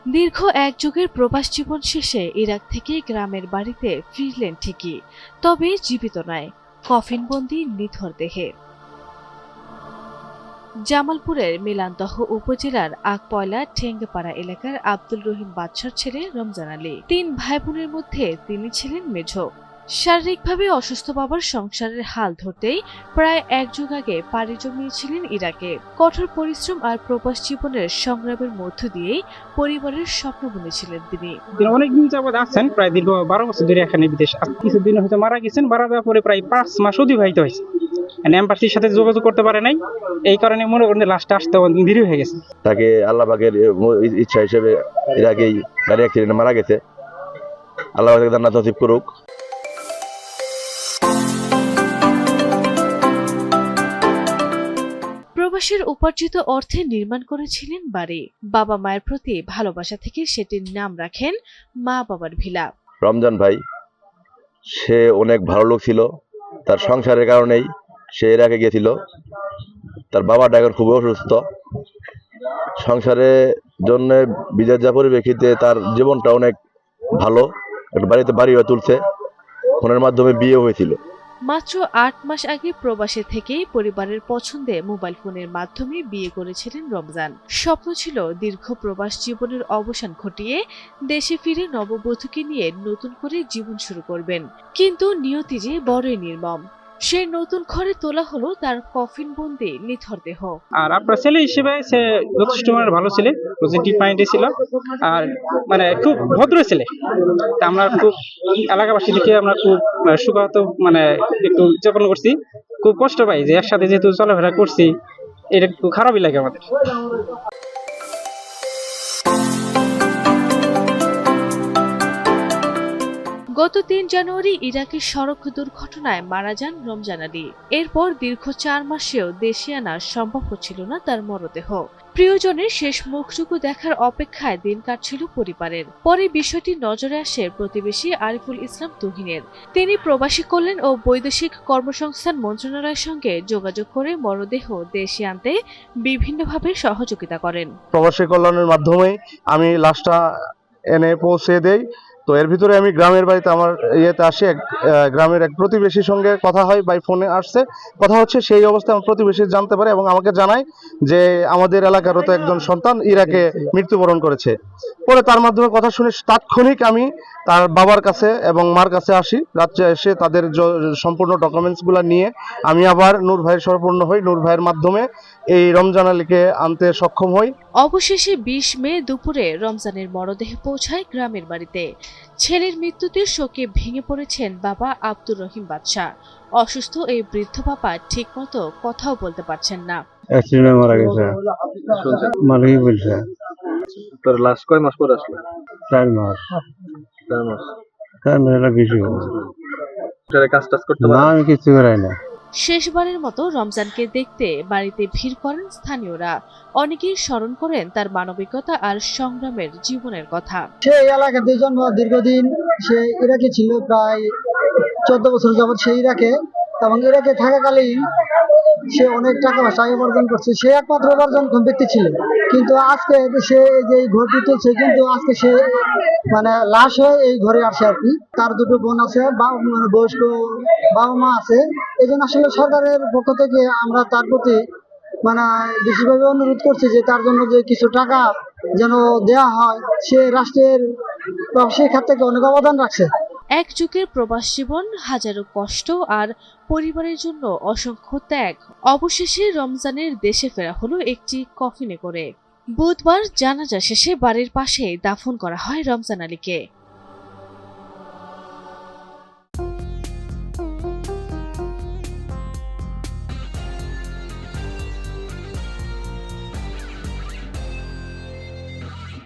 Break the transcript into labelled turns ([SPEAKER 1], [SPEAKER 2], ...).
[SPEAKER 1] দীর্ঘ এক যুগের প্রবাস জীবন শেষে ইরাক থেকে গ্রামের বাড়িতে ফিরলেন ঠিকই, তবে জীবিত নয়, কফিনবন্দি নিথর দেহে। জামালপুরের মিলানদহ উপজেলার আকপয়লা ঠেঙ্গাপাড়া এলাকার আব্দুল রহিম বাদশার ছেলে রমজান আলী। ৩ ভাই বোনের মধ্যে তিনি ছিলেন মেঝো। শারীরিকভাবে অসুস্থ বাবার সংসারের হাল ধরতেই প্রায় এক যুগ আগে পাড়ি জমিয়েছিলেন ইরাকে। কঠোর পরিশ্রম আর প্রবাস জীবনের সংগ্রামের মধ্য দিয়েই পরিবারের স্বপ্ন বুনেছিলেন তিনি।
[SPEAKER 2] অনেকদিন যাবৎ আছেন, প্রায় দীর্ঘ 12 বছর ধরে এখানে বিদেশ। কিছুদিন হয়তো মারা গেছেন, মারা যাওয়ার পরে প্রায় 5 মাস অতিবাহিত হয়েছে। এম্বাসির সাথে যোগাযোগ করতে পারে নাই, এই কারণে মনে করেন লাস্টে আসতে দেরি হয়ে গেছে।
[SPEAKER 3] তাকে আল্লাহ পাকের ইচ্ছা হিসেবে ইরাকেই গাড়ি অ্যাক্সিডেন্টে মারা গেছে। আল্লাহ পাক জান্নাত নসিব করুক।
[SPEAKER 1] প্রবাসীর উপার্জিত অর্থে নির্মাণ করেছিলেন বাড়ি। বাবা মায়ের প্রতি ভালোবাসা থেকে সেটির নাম রাখেন মা বাবার ভিলা।
[SPEAKER 3] রমজান ভাই সে অনেক ভালো লোক ছিল, তার সংসারের কারণেই সে ইরাকে গিয়েছিল। তার বাবাটা এখন খুবই অসুস্থ, সংসারের জন্য বিদেশ যাওয়ার পরিপ্রেক্ষিতে তার জীবনটা অনেক ভালো। একটা বাড়িতে বাড়িও তুলছে, ফোনের মাধ্যমে বিয়ে হয়েছিল।
[SPEAKER 1] মাত্র ৮ মাস আগে প্রবাসে থেকেই পরিবারের পছন্দে মোবাইল ফোনের মাধ্যমে বিয়ে করেছিলেন রমজান। স্বপ্ন ছিল দীর্ঘ প্রবাস জীবনের অবসান ঘটিয়ে দেশে ফিরে নববধূকে নিয়ে নতুন করে জীবন শুরু করবেন, কিন্তু নিয়তি যে বড়ই নির্মম। সে নতুন ঘরে তোলা হলো তার কফিনবন্দি নিথর দেহ।
[SPEAKER 2] আর আপনার ছেলে হিসেবে সে যথেষ্ট মানে ভালো ছেলে, পজিটিভ মাইন্ডে ছিল, আর মানে খুব ভদ্র ছেলে। তা আমরা খুব এলাকাবাসী থেকে আমরা খুব সুখাহত মানে একটু যাপন করছি। খুব কষ্ট পাই যে একসাথে যেহেতু চলাফেরা করছি, এটা একটু খারাপই লাগে আমাদের।
[SPEAKER 1] গত ৩ জানুয়ারি ইরাকের সড়ক দুর্ঘটনায় মারা যান রমজান আলী। এরপর দীর্ঘ ৪ মাসেও দেশে আনা সম্ভব হচ্ছিল না তার মরদেহ। প্রিয়জনের শেষ মুখটুকু দেখার অপেক্ষায় দিন কাটছিল পরিবারের। পরে বিষয়টি নজরে আসে প্রতিবেশী আরিফুল ইসলাম তুহিনের। তিনি প্রবাসী কল্যাণ ও বৈদেশিক কর্মসংস্থান মন্ত্রণালয়ের সঙ্গে যোগাযোগ করে মরদেহ দেশে আনতে বিভিন্নভাবে সহযোগিতা করেন।
[SPEAKER 4] প্রবাসী কল্যাণের মাধ্যমে আমি লাশটা এনে পৌঁছে দেই। তো এর ভিতরে আমি গ্রামের বাড়িতে আমার ইয়েতে আসি, গ্রামের এক প্রতিবেশীর সঙ্গে কথা হয়, বাই ফোনে আসছে কথা হচ্ছে। সেই অবস্থায় আমার প্রতিবেশী জানতে পারে এবং আমাকে জানায় যে আমাদের এলাকারও তো একজন সন্তান ইরাকে মৃত্যুবরণ করেছে। পরে তার মাধ্যমে কথা শুনে তাৎক্ষণিক আমি তার বাবার কাছে এবং মার কাছে আসি। রাত্রে এসে তাদের সম্পূর্ণ ডকুমেন্টসগুলো নিয়ে আমি আবার নূর ভাইয়ের শরণাপন্ন হই। নূর ভাইয়ের মাধ্যমে এই রমজান আলীকে আনতে সক্ষম হই।
[SPEAKER 1] অবশেষে ২০ মে দুপুরে রমজানের মরদেহ পৌঁছায় গ্রামের বাড়িতে। ছেলের মৃত্যুতে শোকে ভেঙে পড়েছেন বাবা আব্দুর রহিম বাদশা। অসুস্থ এই বৃদ্ধ বাবা ঠিকমতো কথাও বলতে পারছেন না।
[SPEAKER 5] অ্যাক্সিডেন্টে মারা গেছে, মালিকই বলছে।
[SPEAKER 6] তোর লাস্ট কয় মাস পর আসলো?
[SPEAKER 5] 4 মাস।
[SPEAKER 6] 4 মাস।
[SPEAKER 5] 4 মাস হলে বেশি হবে।
[SPEAKER 6] কাজ টাজ করতে
[SPEAKER 5] না,
[SPEAKER 6] পারে?
[SPEAKER 5] আমি কিছু করাই না।
[SPEAKER 1] শেষবারের মতো রমজানকে দেখতে বাড়িতে ভিড় করেন স্থানীয়রা। অনেকেই স্মরণ করেন তার মানবিকতা আর সংগ্রামের জীবনের কথা।
[SPEAKER 7] সে এলাকাতে জন্ম, দীর্ঘদিন সে ইরাকে ছিল, প্রায় 14 বছর যাবৎ সে ইরাকে, এবং ইরাকে থাকাকালীন সে অনেক টাকা পয়সা উপার্জন করছে। সে একমাত্র উপার্জনক্ষম ব্যক্তি ছিল, কিন্তু আজকে সে যে ঘরটি তুলছে, কিন্তু আজকে সে মানে লাশ হয়ে এই ঘরে আসে আর কি। তার দুটো বোন আছে, বয়স্ক বাবা মা আছে। এই জন্য আসলে সরকারের পক্ষ থেকে আমরা তার প্রতি মানে বিশেষভাবে অনুরোধ করছি যে তার জন্য যে কিছু টাকা যেন দেয়া হয়। সে রাষ্ট্রের প্রবাসী খাত থেকে অনেক অবদান রাখছে।
[SPEAKER 1] এক যুগের প্রবাস জীবন, হাজারো কষ্ট আর পরিবারের জন্য অসংখ্য ত্যাগ। অবশেষে রমজানের দেশে ফেরা হলো একটি কফিনে করে। বুধবার জানাজা শেষে বাড়ির পাশে দাফন করা হয় রমজান আলীকে।